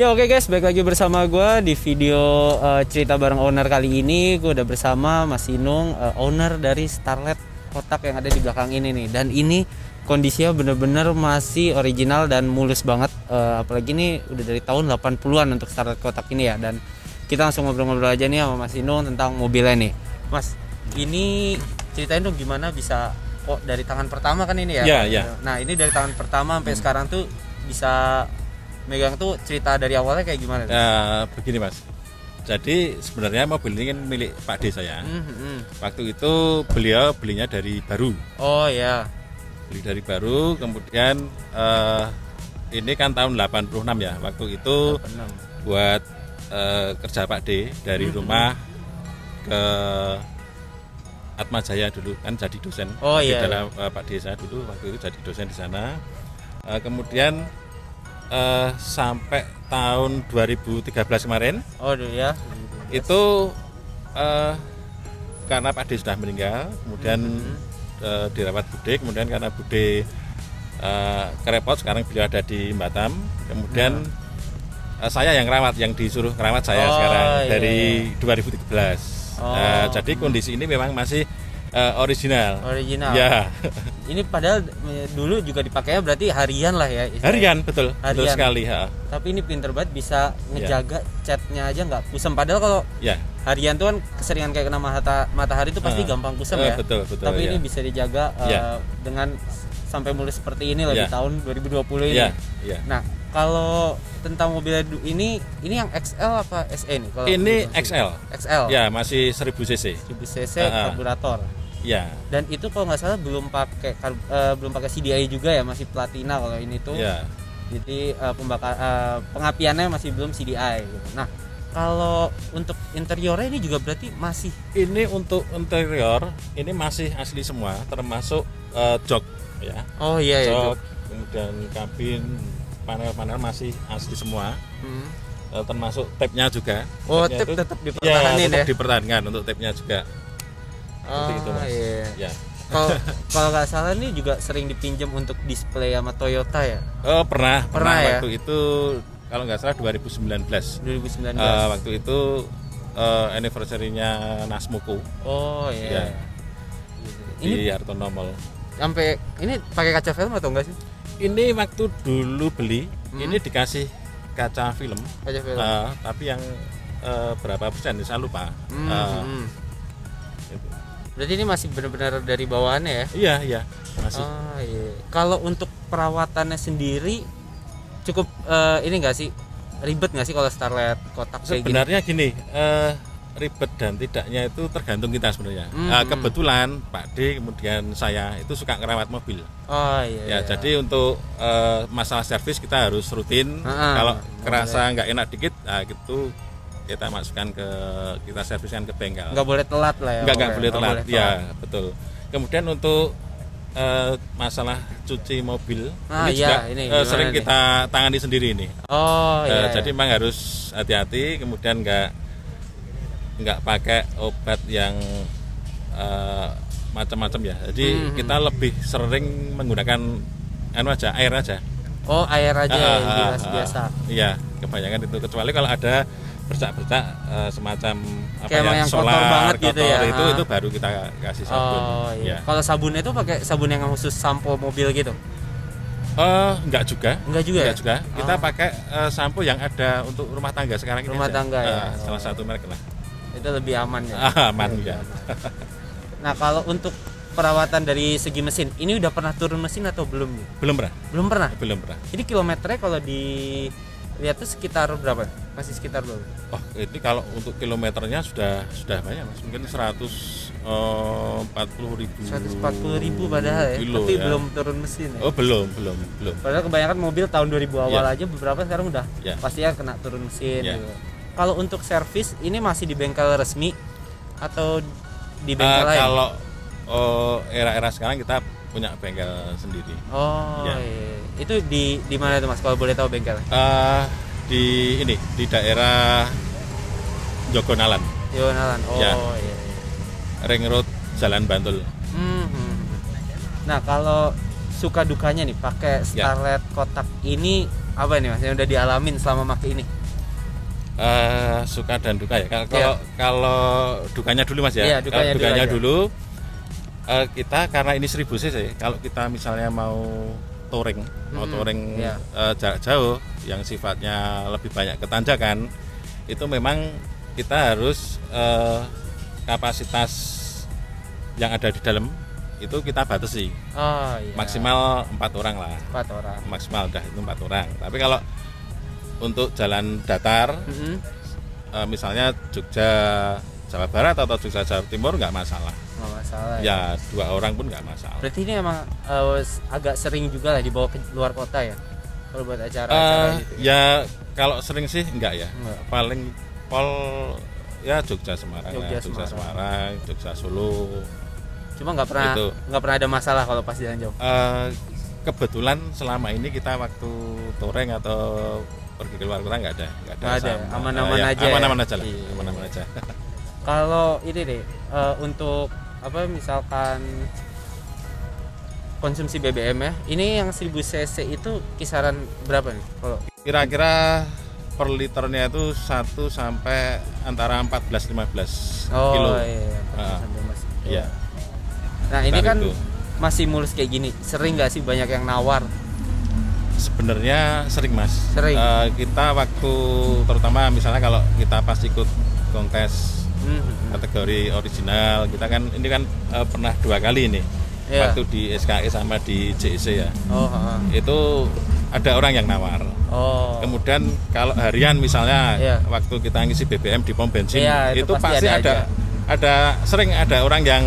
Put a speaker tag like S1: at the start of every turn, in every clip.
S1: Ya oke guys, balik lagi bersama gue di video cerita bareng owner kali ini. Gue udah bersama Mas Inung, owner dari Starlet kotak yang ada di belakang ini nih. Dan ini kondisinya bener-bener masih original dan mulus banget. Apalagi ini udah dari tahun 80-an untuk Starlet kotak ini ya. Dan kita langsung ngobrol-ngobrol aja nih sama Mas Inung tentang mobilnya nih. Mas, ini ceritain dong gimana bisa kok dari tangan pertama kan ini ya?
S2: Iya.
S1: Nah ini dari tangan pertama sampai sekarang tuh bisa megang tuh cerita dari awalnya kayak gimana?
S2: Begini Mas, jadi sebenarnya mobil ini kan milik Pak D saya. Waktu itu beliau belinya dari baru.
S1: Oh ya.
S2: Beli dari baru, kemudian ini kan tahun 86 ya. Waktu itu
S1: 86.
S2: buat kerja Pak D dari rumah ke Atmajaya dulu kan jadi dosen.
S1: Oh
S2: di
S1: iya.
S2: dalam Pak D saya dulu waktu itu jadi dosen di sana. Kemudian sampai tahun 2013 kemarin.
S1: Oh ya.
S2: Itu karena Pak D sudah meninggal, kemudian dirawat Bude, kemudian karena Bude kerepot, sekarang beliau ada di Batam, kemudian saya yang rawat, yang disuruh rawat saya sekarang dari 2013. Jadi kondisi ini memang masih original. Ya.
S1: Ini padahal dulu juga dipakainya berarti harian lah ya.
S2: Harian, betul.
S1: Harian.
S2: Betul sekali.
S1: Tapi ini pinter banget bisa ngejaga catnya aja nggak kusam. Padahal kalau harian tuh kan keseringan kayak kena matahari itu pasti gampang kusam ya.
S2: Betul.
S1: Tapi ini bisa dijaga dengan sampai mulai seperti ini di tahun 2020 ini. Nah, kalau tentang mobil ini yang XL apa SE nih? Kalau
S2: ini XL.
S1: XL.
S2: Ya, masih 1000 cc.
S1: 1000 cc karburator.
S2: Ya.
S1: Dan itu kalau nggak salah belum pakai CDI juga ya, masih platina kalau ini tuh.
S2: Ya.
S1: Jadi pengapiannya masih belum CDI gitu. Nah, kalau untuk interiornya ini juga berarti masih.
S2: Ini untuk interior ini masih asli semua, termasuk jok ya.
S1: Oh iya ya.
S2: Jok, kemudian kabin, panel-panel masih asli semua. Termasuk tape-nya juga.
S1: Oh, tape tetap dipertahankan
S2: tetap dipertahankan untuk tape-nya juga. Itu Mas.
S1: Iya. Kalau nggak salah ini juga sering dipinjam untuk display sama Toyota ya?
S2: Pernah
S1: ya?
S2: Waktu itu kalau nggak salah 2019. Waktu itu anniversary-nya Nasmuku.
S1: Oh iya.
S2: Di Hartono Mall.
S1: Sampai ini pakai kaca film atau enggak sih?
S2: Ini waktu dulu beli, ini dikasih kaca film.
S1: Kaca film.
S2: Tapi yang berapa persen saya lupa.
S1: Berarti ini masih benar-benar dari bawaannya
S2: ya? Iya, masih.
S1: Kalau untuk perawatannya sendiri cukup ini enggak sih? Ribet nggak sih kalau Starlet kotak kayak gini?
S2: Sebenarnya gini, ribet dan tidaknya itu tergantung kita sebenarnya. Kebetulan Pak D kemudian saya itu suka ngerawat mobil. Jadi untuk masalah servis kita harus rutin. Kalau kerasa nggak enak dikit, gitu kita masukkan kita serviskan ke bengkel.
S1: Nggak boleh telat lah ya.
S2: Nggak boleh telat. Ya betul. Kemudian untuk masalah cuci mobil ini juga sering kita tangani sendiri ini. Jadi memang harus hati-hati, kemudian nggak pakai obat yang macam-macam ya. Jadi kita lebih sering menggunakan air aja.
S1: Air aja biasa.
S2: Iya, kebanyakan itu, kecuali kalau ada bercak-bercak semacam
S1: yang
S2: solar
S1: kotor banget gitu ya.
S2: Itu baru kita kasih sabun.
S1: Kalau sabunnya itu pakai sabun yang khusus sampo mobil gitu?
S2: Enggak juga. Kita pakai sampo yang ada untuk rumah tangga sekarang ini.
S1: Rumah tangga ya.
S2: Salah satu merek lah.
S1: Itu lebih aman ya.
S2: Aman ya.
S1: Nah, kalau untuk perawatan dari segi mesin, ini udah pernah turun mesin atau belum?
S2: Belum pernah.
S1: Belum pernah. Ini kilometernya kalau dilihat tuh sekitar berapa? Masih sekitar berapa?
S2: Ini kalau untuk kilometernya sudah banyak Mas. Mungkin
S1: 140.000 padahal ya.
S2: Kilo,
S1: tapi belum turun mesin ya.
S2: Belum.
S1: Padahal kebanyakan mobil tahun 2000 awal aja beberapa sekarang udah pasti kena turun mesin gitu. Kalau untuk servis ini masih di bengkel resmi atau di bengkel lain?
S2: Kalau era-era sekarang kita punya bengkel sendiri.
S1: Itu di mana itu Mas kalau boleh tahu bengkel?
S2: Di daerah Jogonalan. Ring Road Jalan Bantul.
S1: Nah, kalau suka dukanya nih pakai Starlet kotak ini apa nih Mas yang udah dialamin selama pakai ini?
S2: Suka dan duka ya. Kalau
S1: Iya.
S2: kalau dukanya dulu Mas ya.
S1: Iya,
S2: Kalau
S1: dukanya
S2: dulu kita karena ini 1000 cc, kalau kita misalnya mau touring,
S1: iya.
S2: jarak jauh yang sifatnya lebih banyak ketanjakan, itu memang kita harus kapasitas yang ada di dalam itu kita batasi.
S1: Oh iya.
S2: Maksimal 4 orang lah.
S1: 4 orang.
S2: Maksimal udah itu 4 orang. Tapi kalau untuk jalan datar, misalnya Jogja Jawa Barat atau Jogja Jawa Timur nggak masalah.
S1: Nggak masalah
S2: Ya 2 orang pun nggak masalah.
S1: Berarti ini emang agak sering juga lah dibawa ke luar kota ya? Kalau buat acara-acara gitu
S2: Ya kalau sering sih enggak ya.
S1: Enggak.
S2: Paling pol ya Jogja Semarang,
S1: Jogja,
S2: Jogja
S1: Semarang.
S2: Semarang, Jogja Solo.
S1: Cuma nggak
S2: Itu.
S1: pernah ada masalah kalau pas jalan jauh.
S2: Kebetulan selama ini kita waktu touring atau pergi keluar kota nggak ada
S1: Nggak ada,
S2: sama.
S1: aman-aman
S2: Ya,
S1: aja ya?
S2: aman-aman aja lah,
S1: Iya.
S2: aman-aman aja.
S1: Kalau ini deh untuk apa misalkan konsumsi BBM ya, ini yang 1000 cc itu kisaran berapa nih? Kalau
S2: Kira-kira per liternya itu 1 sampai antara 14-15 kilo.
S1: iya,
S2: Ah,
S1: sampai Mas.
S2: Iya.
S1: Nah ini
S2: Sekitar
S1: kan
S2: itu.
S1: masih mulus kayak gini. Sering nggak sih banyak yang nawar?
S2: Sebenarnya sering Mas.
S1: Sering.
S2: Kita waktu terutama misalnya kalau kita pas ikut kontes
S1: Hmm.
S2: kategori original, kita kan ini kan pernah 2 kali nih.
S1: Iya.
S2: Waktu di SKE sama di JEC ya.
S1: Oh, heeh.
S2: Itu ada orang yang nawar.
S1: Oh.
S2: Kemudian kalau harian misalnya
S1: Iya.
S2: waktu kita ngisi BBM di pom bensin,
S1: Iya, itu
S2: itu
S1: pasti
S2: pasti
S1: ada
S2: sering ada orang yang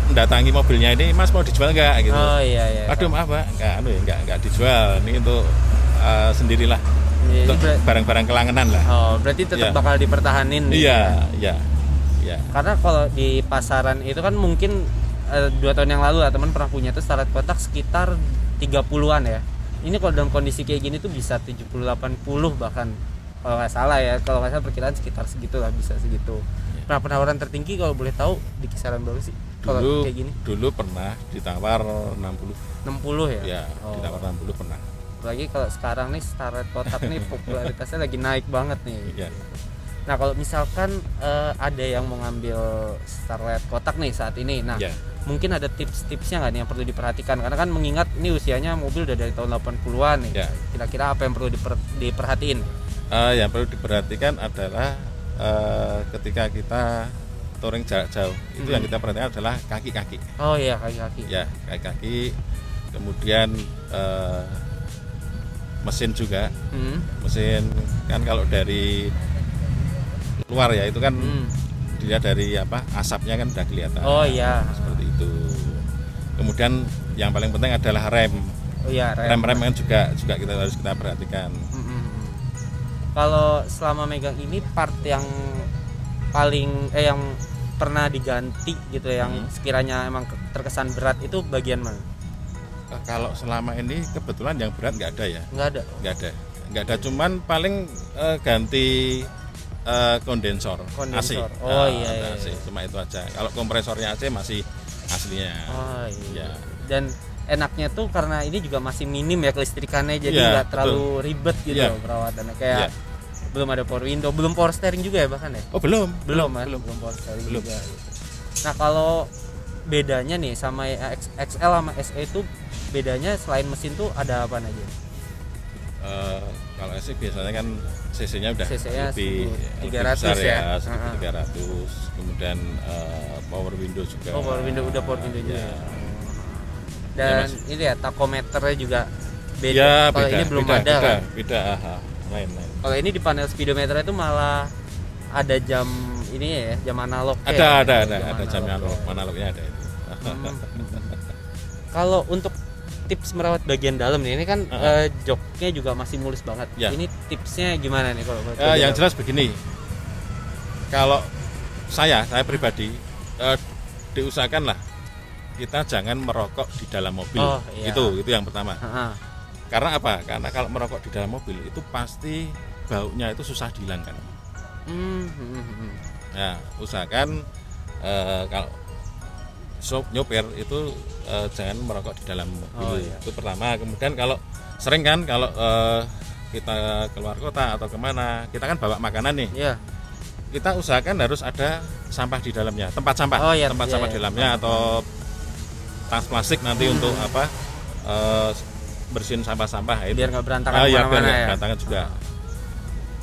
S2: mendatangi mobilnya ini, Mas mau dijual nggak gitu.
S1: Oh iya iya.
S2: Aduh maaf Pak, nggak dijual. Ini untuk sendirilah,
S1: Iya,
S2: untuk barang-barang kelangenan lah.
S1: Oh, berarti tetap
S2: Iya.
S1: bakal dipertahanin. nih.
S2: Iya.
S1: Karena kalau di pasaran itu kan mungkin 2 tahun yang lalu lah teman pernah punya tuh starlet kotak sekitar 30-an ya. Ini kalau dalam kondisi kayak gini tuh bisa 70-80 bahkan kalau nggak salah ya. Kalau nggak salah perkiraan sekitar segitu lah, bisa segitu. Nah, penawaran tertinggi kalau boleh tahu di kisaran berapa sih? Kalau
S2: Dulu
S1: kayak gini
S2: dulu pernah ditawar 60.
S1: 60 ya?
S2: Ya,
S1: Oh.
S2: ditawar 60 pernah.
S1: Apalagi kalau sekarang nih starlet kotak nih popularitasnya lagi naik banget nih.
S2: Iya.
S1: Nah kalau misalkan ada yang mau ngambil starlet kotak nih saat ini, nah
S2: Ya.
S1: mungkin ada tips-tipsnya nggak nih yang perlu diperhatikan? Karena kan mengingat ini usianya mobil udah dari tahun 80-an nih.
S2: Ya.
S1: Kira-kira apa yang perlu diperhatiin?
S2: Yang perlu diperhatikan adalah ketika kita touring jarak jauh, itu yang kita perhatikan adalah kaki-kaki.
S1: Oh iya, kaki-kaki.
S2: Ya, kaki-kaki. Kemudian mesin juga.
S1: Hmm.
S2: Mesin kan kalau dari luar ya itu kan dilihat dari asapnya kan udah kelihatan.
S1: Oh iya.
S2: Seperti itu. Kemudian yang paling penting adalah rem.
S1: Oh iya,
S2: Rem kan juga harus kita perhatikan.
S1: Kalau selama megang ini part yang paling yang pernah diganti gitu yang sekiranya emang terkesan berat itu bagian mana?
S2: Kalau selama ini kebetulan yang berat nggak ada ya. Nggak ada. Cuman paling ganti kondensor AC.
S1: Oh iya.
S2: AC. Cuma itu aja. Kalau kompresornya AC masih aslinya.
S1: Oh iya.
S2: Ya.
S1: Dan enaknya tuh karena ini juga masih minim ya kelistrikannya, jadi
S2: Iya,
S1: nggak terlalu ribet gitu
S2: Iya.
S1: perawatannya. Kayak
S2: Iya.
S1: belum ada power window, belum power steering juga ya bahkan ya?
S2: Oh belum
S1: Kan? Belum power steering juga. Gitu. Nah kalau bedanya nih sama XL sama SE itu bedanya selain mesin tuh ada apa aja?
S2: Kalau SE biasanya kan CC-nya udah
S1: CC-nya
S2: lebih
S1: 300
S2: besar
S1: ya?
S2: 1300. Kemudian power window juga.
S1: Oh power window, udah power window juga.
S2: Ya.
S1: Dan
S2: Ya,
S1: ini ya takometernya juga beda.
S2: Ya,
S1: Kalau ini belum ada kan?
S2: Beda, lain.
S1: Kalau ini di panel speedometer itu malah ada jam ini ya, jam analog.
S2: Ada jam
S1: analog.
S2: analognya ada itu.
S1: Kalau untuk tips merawat bagian dalam nih, ini kan joknya juga masih mulus banget.
S2: Ya.
S1: Ini tipsnya gimana nih kalau buat
S2: Yang
S1: bagian
S2: jelas begini, kalau saya pribadi diusahakan lah kita jangan merokok di dalam mobil.
S1: Oh, iya.
S2: Itu yang pertama.
S1: dalam?
S2: Karena apa? Karena kalau merokok di dalam mobil itu pasti baunya itu susah dihilangkan. Ya, usahakan kalau nyopir itu jangan merokok di dalam mobil.
S1: Oh, iya.
S2: Itu pertama. Kemudian kalau sering kan kalau kita keluar kota atau kemana, kita kan bawa makanan nih.
S1: Iya.
S2: Kita usahakan harus ada sampah di dalamnya, tempat sampah,
S1: Oh, iya,
S2: tempat
S1: iya,
S2: sampah
S1: iya.
S2: di dalamnya atau tas plastik nanti untuk apa bersihin sampah-sampah itu.
S1: Biar nggak berantakan
S2: Biar
S1: kemana-mana
S2: nggak
S1: ya.
S2: berantakan juga.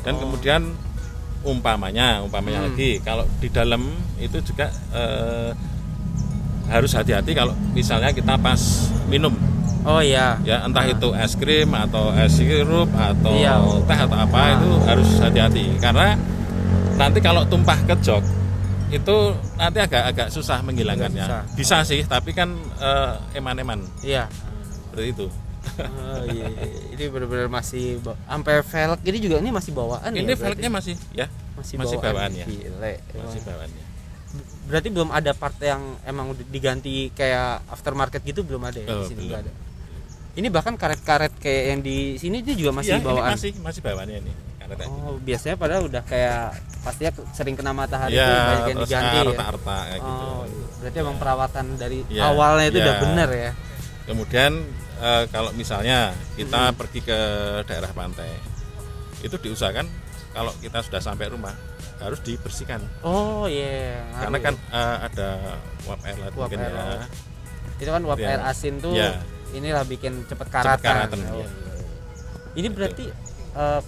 S2: Dan
S1: Oh.
S2: kemudian umpamanya lagi kalau di dalam itu juga harus hati-hati kalau misalnya kita pas minum
S1: Oh iya.
S2: ya, entah itu es krim atau es sirup atau
S1: Iya.
S2: teh atau apa, itu harus hati-hati karena nanti kalau tumpah ke jok itu nanti agak susah menghilangkannya.
S1: Agak susah.
S2: Bisa sih, tapi kan eman-eman
S1: Iya.
S2: seperti itu.
S1: Oh iya. Ini benar-benar masih sampai velg ini juga ini masih bawaan ya.
S2: Ini
S1: berarti?
S2: velgnya masih ya, masih bawaan ya.
S1: Gile,
S2: masih
S1: emang.
S2: bawaannya.
S1: Berarti belum ada part yang emang udah diganti kayak aftermarket gitu, belum ada ya di sini,
S2: Belum.
S1: nggak ada. Ini bahkan karet-karet kayak yang di sini itu juga masih
S2: Iya,
S1: bawaan.
S2: ini masih bawaannya ini. Karena
S1: Oh, biasanya padahal udah kayak pastinya sering kena matahari
S2: ya,
S1: tuh banyak yang
S2: terus
S1: diganti ya.
S2: arta-arta kayak gitu.
S1: Oh, berarti emang perawatan dari
S2: Ya,
S1: awalnya itu
S2: ya.
S1: udah bener ya.
S2: Kemudian kalau misalnya kita pergi ke daerah pantai, itu diusahakan kalau kita sudah sampai rumah harus dibersihkan.
S1: Oh iya.
S2: Karena kan ada uap air laut
S1: Uap
S2: mungkin
S1: air
S2: ya.
S1: laut. Itu kan uap
S2: Ya.
S1: air asin tuh.
S2: Ya.
S1: Inilah bikin cepet karatan.
S2: karatan,
S1: Oh,
S2: ya.
S1: iya. Ini berarti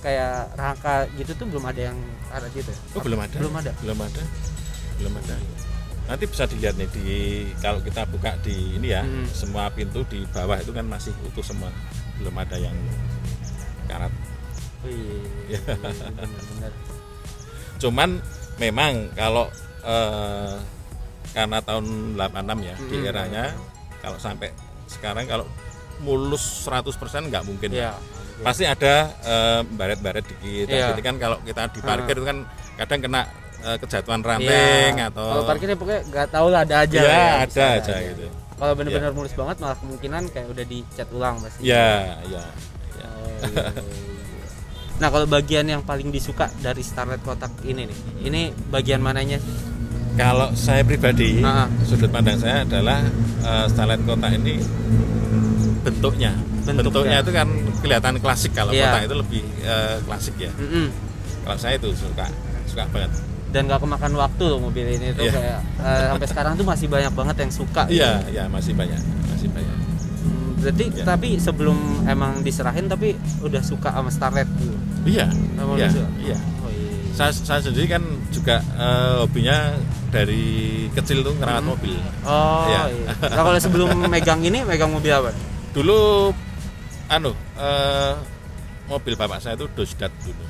S1: kayak rangka gitu tuh belum ada yang karet gitu ya?
S2: Oh, belum ada.
S1: Belum ada.
S2: Belum ada. Nanti bisa dilihat nih kalau kita buka di ini ya, semua pintu di bawah itu kan masih utuh semua. Belum ada yang karat.
S1: Oh iya. Benar.
S2: Cuman memang kalau karena tahun 86 ya, di eranya kalau sampai sekarang kalau mulus 100% nggak mungkin.
S1: Iya.
S2: Pasti ada baret-baret dikit.
S1: Iya.
S2: Jadi kan kalau kita di parkir itu kan kadang kena kejatuhan ranting
S1: Iya.
S2: atau
S1: Kalau parkirnya pokoknya nggak tahu lah, ada aja.
S2: ya,
S1: ya,
S2: ada
S1: bisa
S2: aja gitu.
S1: Kalau benar-benar mulus banget malah kemungkinan kayak udah dicat ulang pasti.
S2: Ya.
S1: Oh, iya. Nah, kalau bagian yang paling disuka dari Starlet kotak ini nih, ini bagian mananya?
S2: Kalau saya pribadi,
S1: Ah.
S2: sudut pandang saya adalah Starlet kotak ini bentuknya itu kan kelihatan klasik. Kalau
S1: Iya.
S2: kotak itu lebih klasik ya. Kalau saya itu suka banget.
S1: Dan gak kemakan waktu loh mobil ini tuh.
S2: Iya.
S1: Kayak sampai sekarang tuh masih banyak banget yang suka.
S2: Iya, masih banyak.
S1: Berarti
S2: Iya.
S1: tapi sebelum emang diserahin tapi udah suka sama Starlet gitu.
S2: Iya.
S1: Emang
S2: Iya.
S1: udah suka?
S2: Iya.
S1: Oh, iya.
S2: Saya sendiri kan juga hobinya dari kecil tuh ngerawat mobil.
S1: Oh
S2: Iya.
S1: iya. Nah, kalau sebelum megang ini megang mobil apa?
S2: Dulu mobil bapak saya itu Dosdat dulu.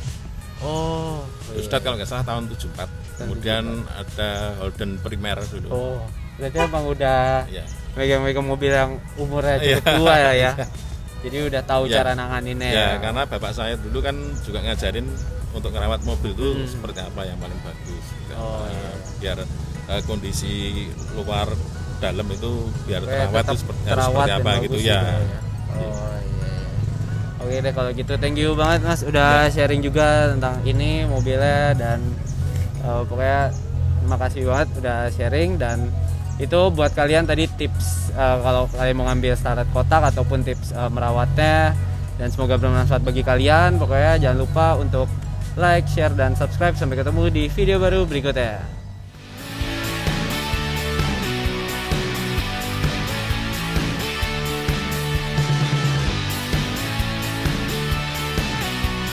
S1: Oh.
S2: Dosdat kalau nggak salah tahun 74. Kemudian ada Holden Primer dulu.
S1: Oh. Berarti emang udah
S2: Iya.
S1: megang-megang mobil yang umurnya cukup
S2: Iya.
S1: tua ya. Jadi udah tahu
S2: Iya.
S1: cara nanganinnya
S2: Ya, karena bapak saya dulu kan juga ngajarin untuk ngerawat mobil itu seperti apa yang paling bagus.
S1: Oh, iya.
S2: Biar kondisi luar dalam itu biar
S1: Supaya
S2: terawat
S1: tetap
S2: itu seperti
S1: terawat dan
S2: apa
S1: bagus
S2: gitu
S1: juga
S2: ya.
S1: Oh iya. Oke deh kalau gitu, thank you banget Mas udah sharing juga tentang ini mobilnya, dan pokoknya terima kasih banget udah sharing. Dan itu buat kalian tadi tips kalau kalian mau ngambil Starlet kotak ataupun tips merawatnya, dan semoga bermanfaat bagi kalian. Pokoknya jangan lupa untuk like, share, dan subscribe. Sampai ketemu di video baru berikutnya.